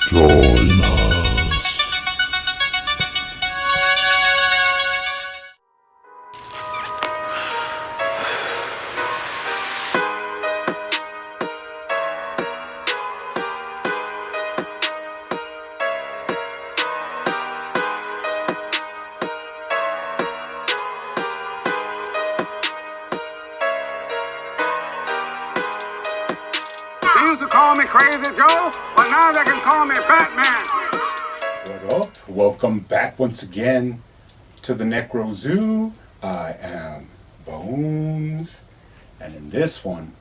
Join us. They used to call me Crazy Joe, but now they can call me Batman. What up? Welcome back once again to the Necro Zoo. I am Bones. And in this one,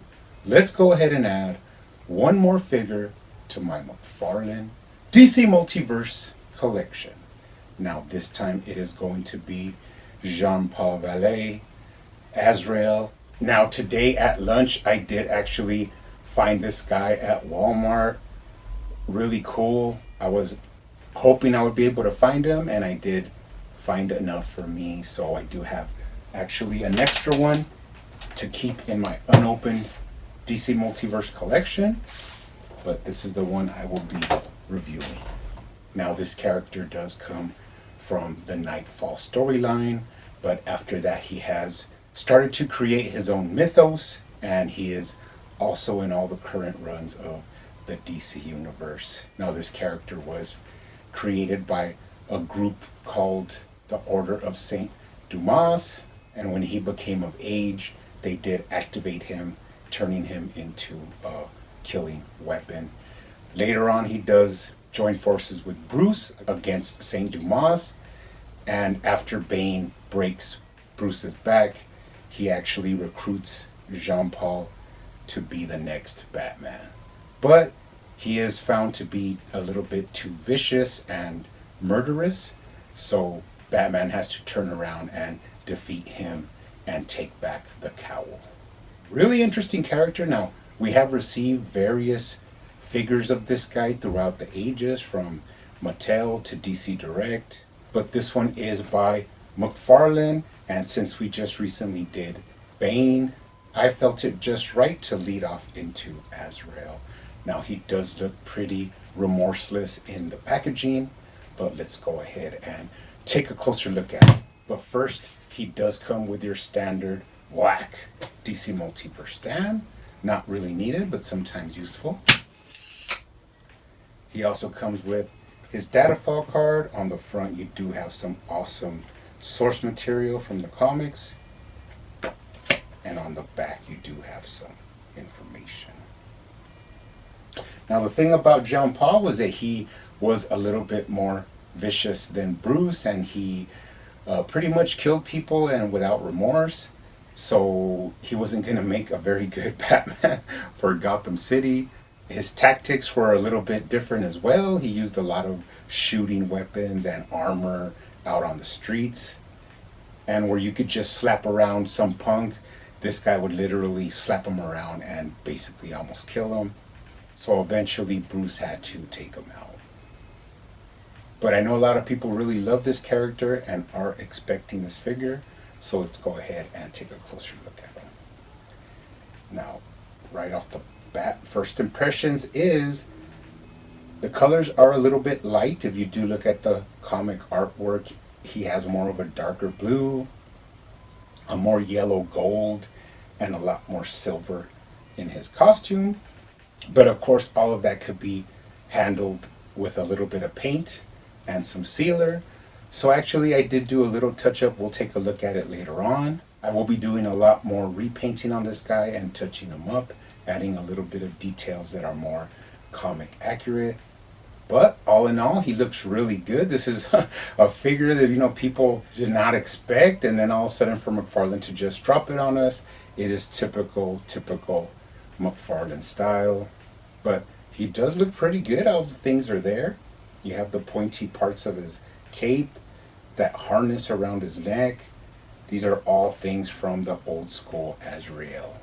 let's go ahead and add one more figure to my McFarlane DC Multiverse collection. Now this time it is going to be Jean-Paul Vallée, Azrael. Now today at lunch I did actually find this guy at Walmart. Really cool. I was hoping I would be able to find him, and I did find enough for me. So I do have actually an extra one to keep in my unopened DC Multiverse collection. But this is the one I will be reviewing. Now this character does come from the Knightfall storyline, but after that he has started to create his own mythos, and he is also in all the current runs of the DC universe. Now this character was created by a group called the Order of Saint Dumas, and when he became of age they did activate him, turning him into a killing weapon. Later on he does join forces with Bruce against Saint Dumas, and after Bane breaks Bruce's back, he actually recruits Jean-Paul to be the next Batman. But he is found to be a little bit too vicious and murderous, so Batman has to turn around and defeat him and take back the cowl. Really interesting character. Now, we have received various figures of this guy throughout the ages, from Mattel to DC Direct, but this one is by McFarlane, and since we just recently did Bane, I felt it just right to lead off into Azrael. Now he does look pretty remorseless in the packaging, but let's go ahead and take a closer look at it. But first, he does come with your standard black DC Multiverse stand. Not really needed, but sometimes useful. He also comes with his data file card. On the front, you do have some awesome source material from the comics. And on the back, you do have some information. Now, the thing about Jean-Paul was that he was a little bit more vicious than Bruce, and he pretty much killed people and without remorse. So he wasn't going to make a very good Batman for Gotham City. His tactics were a little bit different as well. He used a lot of shooting weapons and armor out on the streets. And where you could just slap around some punk, this guy would literally slap him around and basically almost kill him. So eventually Bruce had to take him out. But I know a lot of people really love this character and are expecting this figure. So let's go ahead and take a closer look at him. Now, right off the bat, first impressions is the colors are a little bit light. If you do look at the comic artwork, he has more of a darker blue, a more yellow gold, and a lot more silver in his costume. But of course, all of that could be handled with a little bit of paint and some sealer. So actually, I did do a little touch up. We'll take a look at it later on. I will be doing a lot more repainting on this guy and touching him up, adding a little bit of details that are more comic accurate. But all in all, he looks really good. This is a figure that, people did not expect. And then all of a sudden for McFarlane to just drop it on us, it is typical McFarlane style. But he does look pretty good. All the things are there. You have the pointy parts of his cape, that harness around his neck. These are all things from the old school Azrael,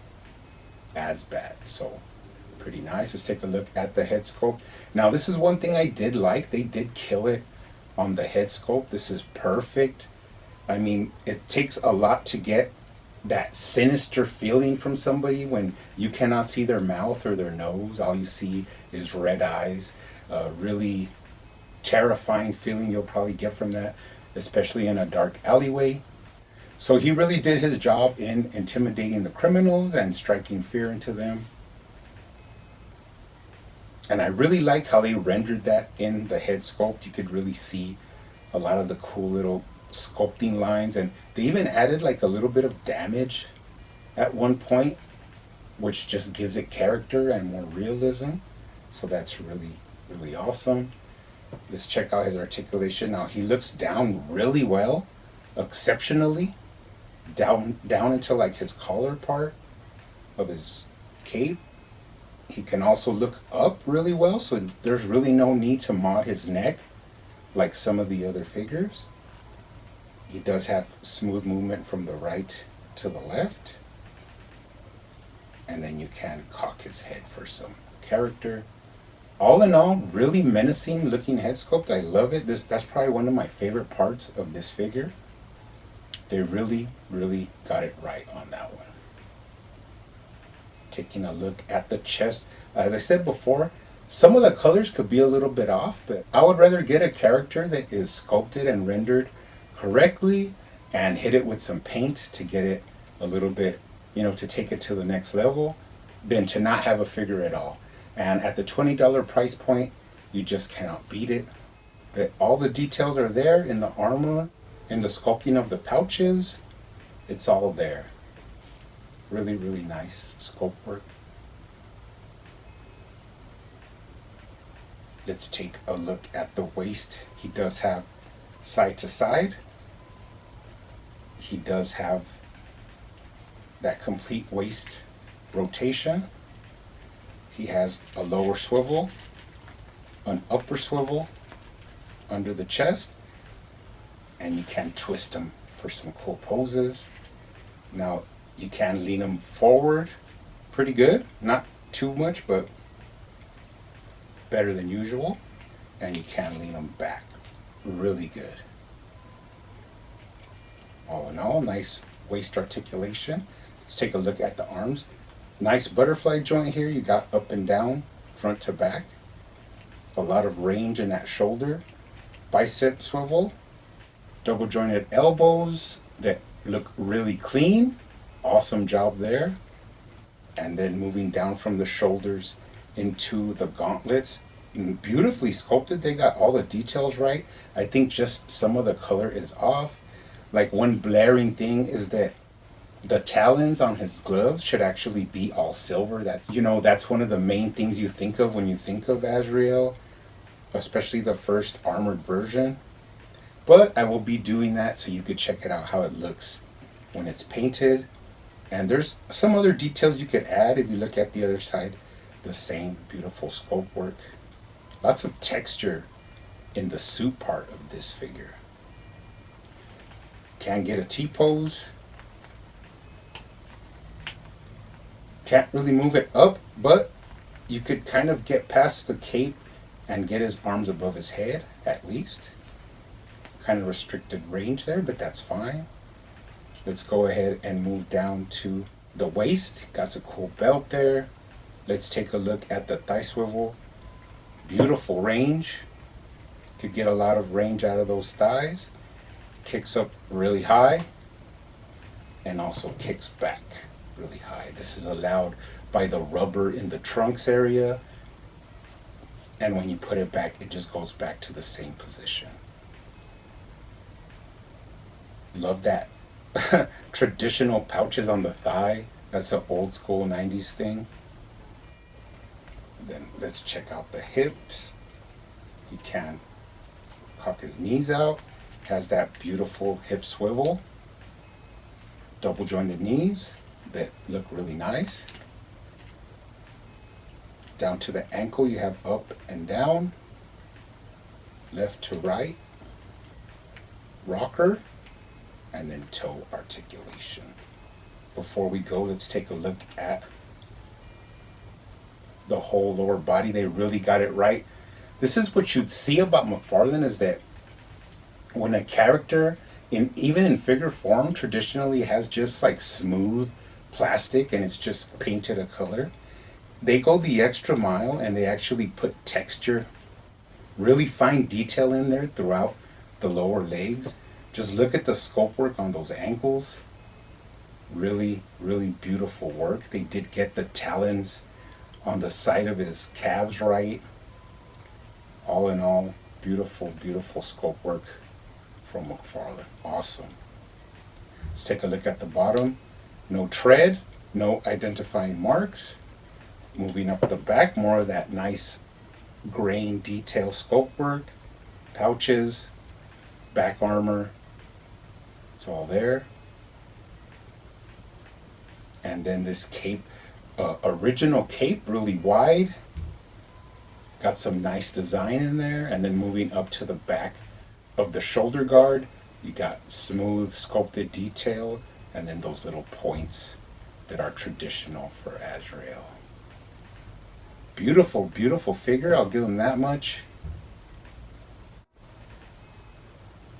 Azbat. So pretty nice. Let's take a look at the head sculpt. Now this is one thing I did like. They did kill it on the head sculpt. This is perfect. I mean, it takes a lot to get that sinister feeling from somebody when you cannot see their mouth or their nose. All you see his red eyes. Really terrifying feeling you'll probably get from that, especially in a dark alleyway. So he really did his job in intimidating the criminals and striking fear into them. And I really like how they rendered that in the head sculpt. You could really see a lot of the cool little sculpting lines, and they even added like a little bit of damage at one point, which just gives it character and more realism. So that's really, really awesome. Let's check out his articulation. Now he looks down really well, exceptionally down into like his collar part of his cape. He can also look up really well, so there's really no need to mod his neck like some of the other figures. He does have smooth movement from the right to the left, and then you can cock his head for some character. All in all, really menacing looking head sculpt. I love it. That's probably one of my favorite parts of this figure. They really, really got it right on that one. Taking a look at the chest. As I said before, some of the colors could be a little bit off, but I would rather get a character that is sculpted and rendered correctly and hit it with some paint to get it a little bit, to take it to the next level, than to not have a figure at all. And at the $20 price point, you just cannot beat it. But all the details are there in the armor, in the sculpting of the pouches. It's all there. Really, really nice sculpt work. Let's take a look at the waist. He does have side to side. He does have that complete waist rotation. He has a lower swivel, an upper swivel under the chest, and you can twist him for some cool poses. Now, you can lean him forward pretty good, not too much, but better than usual. And you can lean him back really good. All in all, nice waist articulation. Let's take a look at the arms. Nice butterfly joint here. You got up and down, front to back. A lot of range in that shoulder. Bicep swivel. Double jointed elbows that look really clean. Awesome job there. And then moving down from the shoulders into the gauntlets. Beautifully sculpted. They got all the details right. I think just some of the color is off. Like one blaring thing is that the talons on his gloves should actually be all silver. That's one of the main things you think of when you think of Azrael, especially the first armored version. But I will be doing that so you could check it out how it looks when it's painted. And there's some other details you could add if you look at the other side. The same beautiful sculpt work. Lots of texture in the suit part of this figure. Can get a T-pose. Can't really move it up, but you could kind of get past the cape and get his arms above his head, at least. Kind of restricted range there, but that's fine. Let's go ahead and move down to the waist. Got a cool belt there. Let's take a look at the thigh swivel. Beautiful range. Could get a lot of range out of those thighs. Kicks up really high and also kicks back really high. This is allowed by the rubber in the trunks area, and when you put it back, it just goes back to the same position. Love that. Traditional pouches on the thigh. That's an old school 90s thing. Then let's check out the hips. You can cock his knees out. Has that beautiful hip swivel. Double jointed knees that look really nice. Down to the ankle, you have up and down, left to right, rocker, and then toe articulation. Before we go, let's take a look at the whole lower body. They really got it right. This is what you'd see about McFarlane, is that when a character, even in figure form, traditionally has just like smooth plastic and it's just painted a color, they go the extra mile and they actually put texture, really fine detail in there throughout the lower legs. Just look at the sculpt work on those ankles. Really, really beautiful work. They did get the talons on the side of his calves right. All in all, beautiful, beautiful sculpt work from McFarlane. Awesome. Let's take a look at the bottom. No tread, no identifying marks. Moving up the back, more of that nice grain detail sculpt work. Pouches, back armor. It's all there. And then this cape, original cape, really wide. Got some nice design in there. And then moving up to the back of the shoulder guard, you got smooth sculpted detail, and then those little points that are traditional for Azrael. Beautiful, beautiful figure. I'll give him that much.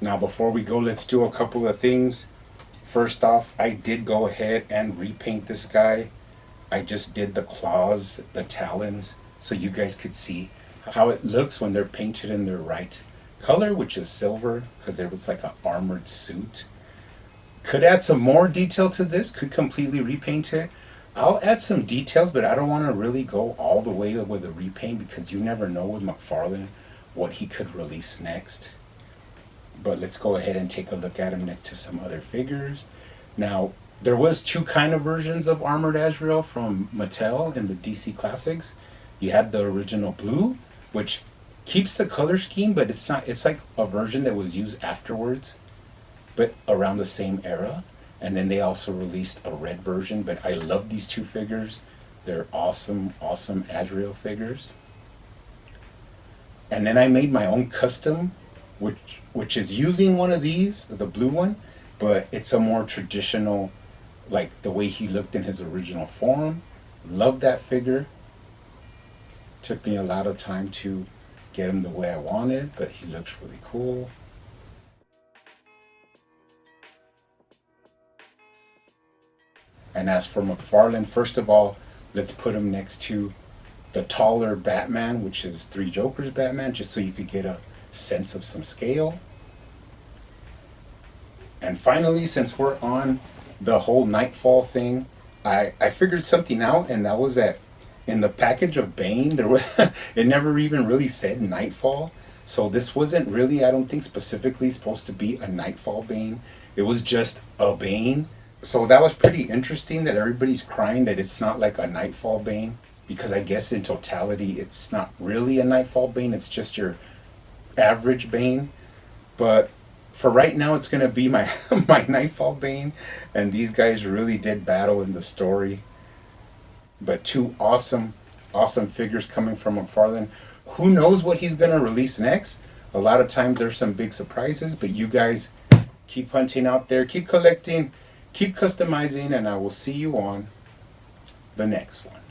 Now before we go, let's do a couple of things. First off, I did go ahead and repaint this guy. I just did the claws, the talons, so you guys could see how it looks when they're painted in their right color, which is silver, because there was like an armored suit. Could add some more detail to this, could completely repaint it. I'll add some details, but I don't want to really go all the way with a repaint because you never know with McFarlane what he could release next. But let's go ahead and take a look at him next to some other figures. Now, there was two kind of versions of Armored Azrael from Mattel in the DC Classics. You had the original blue, which keeps the color scheme, but it's like a version that was used afterwards, but around the same era. And then they also released a red version, but I love these two figures. They're awesome, awesome Azrael figures. And then I made my own custom, which is using one of these, the blue one, but it's a more traditional, like the way he looked in his original form. Love that figure. Took me a lot of time to get him the way I wanted, but he looks really cool. And as for McFarlane, first of all, let's put him next to the taller Batman, which is Three Jokers Batman, just so you could get a sense of some scale. And finally, since we're on the whole Knightfall thing, I figured something out, and that was that in the package of Bane, there was it never even really said Knightfall. So this wasn't really, I don't think, specifically supposed to be a Knightfall Bane. It was just a Bane. So that was pretty interesting that everybody's crying that it's not like a Knightfall Bane, because I guess in totality it's not really a Knightfall Bane, it's just your average Bane. But for right now, it's going to be my my Knightfall Bane, and these guys really did battle in the story. But two awesome figures coming from McFarlane. Who knows what he's going to release next? A lot of times there's some big surprises, but you guys keep hunting out there, keep collecting, keep customizing, and I will see you on the next one.